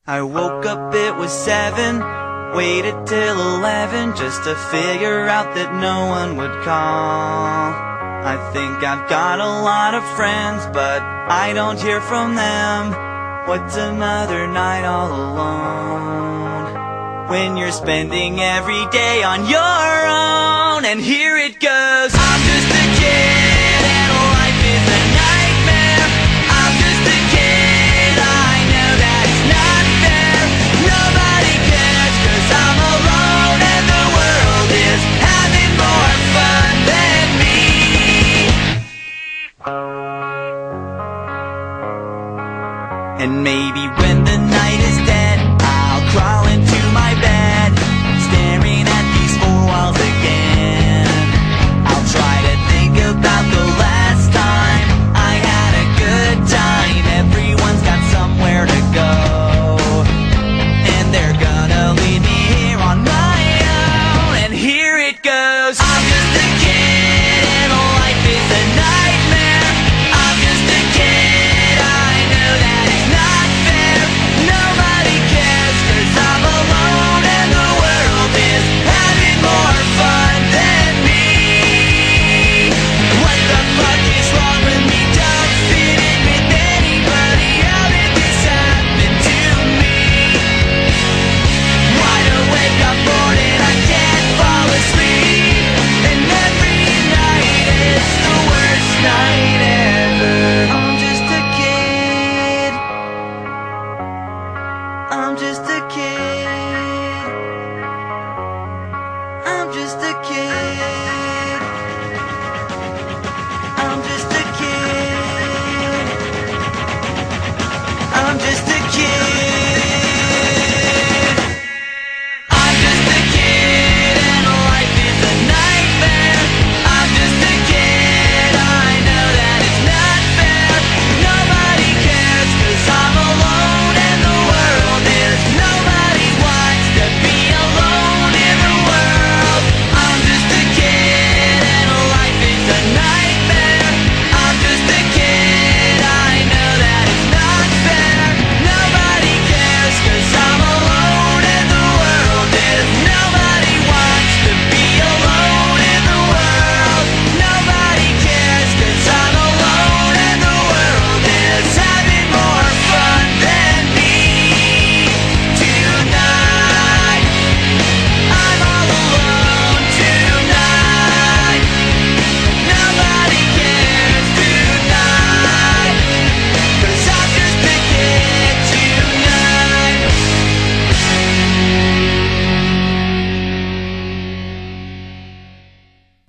I woke up, it was 7, waited till 11 just to figure out that no one would call. I think I've got a lot of friends, but I don't hear from them. What's another night all alone? When you're spending every day on your own, and here it goes. I'm just a kid and life is a nightmare. I'm just a kid, I know that it's not fair. Nobody cares 'cause I'm alone and the world is having more fun than me. And maybe when the night is dead, I'll crawl into my bed, staring at these four walls again. I'll try to think about the last time I had a good time. Everyone's got somewhere to go, and they're gonna leave me here on my own. And here it goes. I'm just a kid and life is a nightmare. I'm just a kid, I know that it's not fair. Nobody cares 'cause I'm alone and the world is having more fun than me. What the fuck is wrong with me? Don't fit in with anybody. How did this happen to me? Wide awake, I'm bored and I can't fall asleep. And every night is the worst night ever. I'm just a kid. I'm just a kid.